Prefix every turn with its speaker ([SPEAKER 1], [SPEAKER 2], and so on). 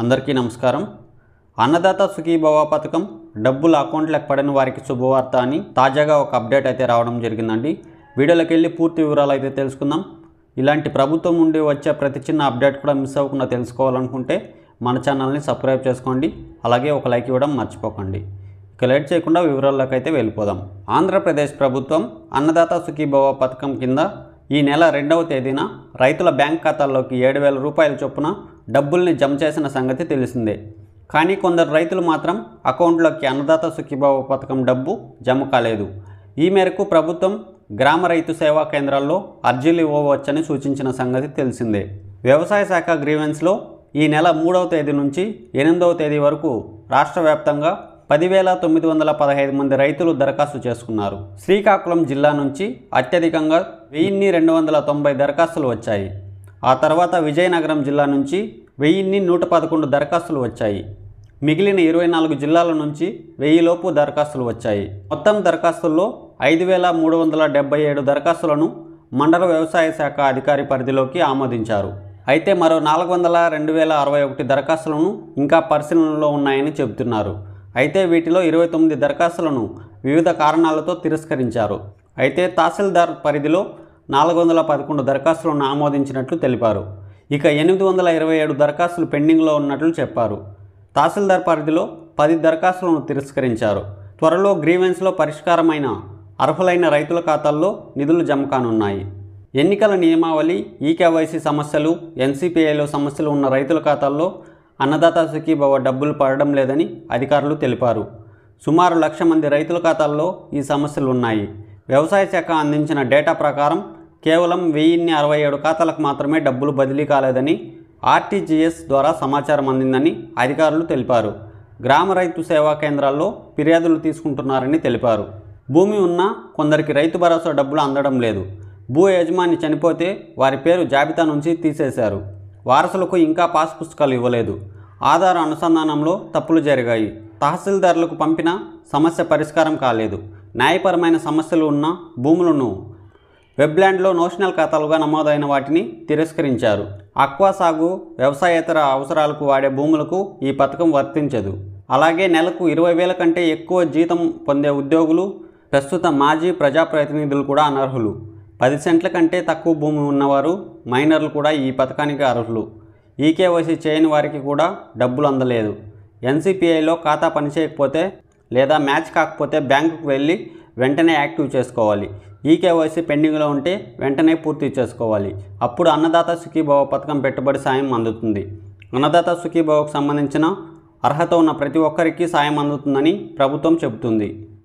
[SPEAKER 1] అందరికీ నమస్కారం. అన్నదాత సుఖీభవ పథకం డబ్బులు అకౌంట్లకు పడిన వారికి శుభవార్త అని తాజాగా ఒక అప్డేట్ అయితే రావడం జరిగిందండి. వీడియోలోకి వెళ్ళి పూర్తి వివరాలు అయితే తెలుసుకుందాం. ఇలాంటి ప్రభుత్వం నుండి వచ్చే ప్రతి చిన్న అప్డేట్ కూడా మిస్ అవ్వకుండా తెలుసుకోవాలనుకుంటే మన ఛానల్ని సబ్స్క్రైబ్ చేసుకోండి. అలాగే ఒక లైక్ ఇవ్వడం మర్చిపోకండి. ఇక లేట్ చేయకుండా వివరాల్లోకి అయితే వెళ్ళిపోదాం. ఆంధ్రప్రదేశ్ ప్రభుత్వం అన్నదాత సుఖీభవ పథకం కింద ఈ నెల 2వ తేదీన రైతుల బ్యాంక్ ఖాతాల్లోకి 7,000 రూపాయల చొప్పున డబ్బుల్ని జమ చేసిన సంగతి తెలిసిందే. కానీ కొందరు రైతులు మాత్రం అకౌంట్లోకి అన్నదాత సుఖీభవ పథకం డబ్బు జమ కాలేదు. ఈ మేరకు ప్రభుత్వం గ్రామ రైతు సేవా కేంద్రాల్లో అర్జీలు ఇవ్వవచ్చని సూచించిన సంగతి తెలిసిందే. వ్యవసాయ శాఖ గ్రీవెన్స్లో ఈ నెల 3వ తేదీ నుంచి 8వ తేదీ వరకు రాష్ట్ర వ్యాప్తంగా 10,915 మంది రైతులు దరఖాస్తు చేసుకున్నారు. శ్రీకాకుళం జిల్లా నుంచి అత్యధికంగా 1,290 దరఖాస్తులు వచ్చాయి. ఆ తర్వాత విజయనగరం జిల్లా నుంచి 1,111 దరఖాస్తులు వచ్చాయి. మిగిలిన 24 జిల్లాల నుంచి 1000 లోపు దరఖాస్తులు వచ్చాయి. మొత్తం దరఖాస్తుల్లో 5,377 దరఖాస్తులను మండల వ్యవసాయ శాఖ అధికారి పరిధిలోకి ఆమోదించారు. అయితే మరో 402,061 దరఖాస్తులను ఇంకా పరిశీలనలో ఉన్నాయని చెబుతున్నారు. అయితే వీటిలో 29 దరఖాస్తులను వివిధ కారణాలతో తిరస్కరించారు. అయితే తహసీల్దార్ పరిధిలో 411 దరఖాస్తులను ఆమోదించినట్లు తెలిపారు. ఇక 827 దరఖాస్తులు పెండింగ్లో ఉన్నట్లు చెప్పారు. తహసీల్దార్ పరిధిలో 10 దరఖాస్తులను తిరస్కరించారు. త్వరలో గ్రీవెన్స్లో పరిష్కారమైన అర్హులైన రైతుల ఖాతాల్లో నిధులు జమ కానున్నాయి. ఎన్నికల నియమావళి, ఈకేవైసీ సమస్యలు, ఎన్సీపీఐలో సమస్యలు ఉన్న రైతుల ఖాతాల్లో అన్నదాత సుఖీభవ డబ్బులు పడడం లేదని అధికారులు తెలిపారు. సుమారు 1,00,000 మంది రైతుల ఖాతాల్లో ఈ సమస్యలు ఉన్నాయి. వ్యవసాయ శాఖ అందించిన డేటా ప్రకారం కేవలం 1,067 ఖాతాలకు మాత్రమే డబ్బులు బదిలీ కాలేదని ఆర్టీజీఎస్ ద్వారా సమాచారం అందిందని అధికారులు తెలిపారు. గ్రామ రైతు సేవా కేంద్రాల్లో ఫిర్యాదులు తీసుకుంటున్నారని తెలిపారు. భూమి ఉన్నా కొందరికి రైతు భరోసా డబ్బులు అందడం లేదు. భూ యజమాని చనిపోతే వారి పేరు జాబితా నుంచి తీసేశారు. వారసులకు ఇంకా పాస్ పుస్తకాలు ఇవ్వలేదు. ఆధార్ అనుసంధానంలో తప్పులు జరిగాయి. తహసీల్దార్లకు పంపిన సమస్య పరిష్కారం కాలేదు. న్యాయపరమైన సమస్యలు ఉన్న భూములను వెబ్లాండ్లో నోషనల్ ఖాతాలుగా నమోదైన వాటిని తిరస్కరించారు. ఆక్వా సాగు, వ్యవసాయేతర అవసరాలకు వాడే భూములకు ఈ పథకం వర్తించదు. అలాగే నెలకు 20,000 కంటే ఎక్కువ జీతం పొందే ఉద్యోగులు, ప్రస్తుత మాజీ ప్రజాప్రతినిధులు కూడా అనర్హులు. 10 సెంట్ల కంటే తక్కువ భూమి ఉన్నవారు, మైనర్లు కూడా ఈ పథకానికి అర్హులు. ఈకేవైసీ చేయని వారికి కూడా డబ్బులు అందలేదు. ఎన్సీపీఐలో ఖాతా పనిచేయకపోతే లేదా మ్యాచ్ కాకపోతే బ్యాంకుకు వెళ్ళి వెంటనే యాక్టివ్ చేసుకోవాలి. ఈకేవైసీ పెండింగ్లో ఉంటే వెంటనే పూర్తి చేసుకోవాలి. అప్పుడు అన్నదాత సుఖీభవ పథకం పెట్టుబడి సాయం అందుతుంది. అన్నదాత సుఖీభవకు సంబంధించిన అర్హత ఉన్న ప్రతి ఒక్కరికి సాయం అందుతుందని ప్రభుత్వం చెబుతుంది.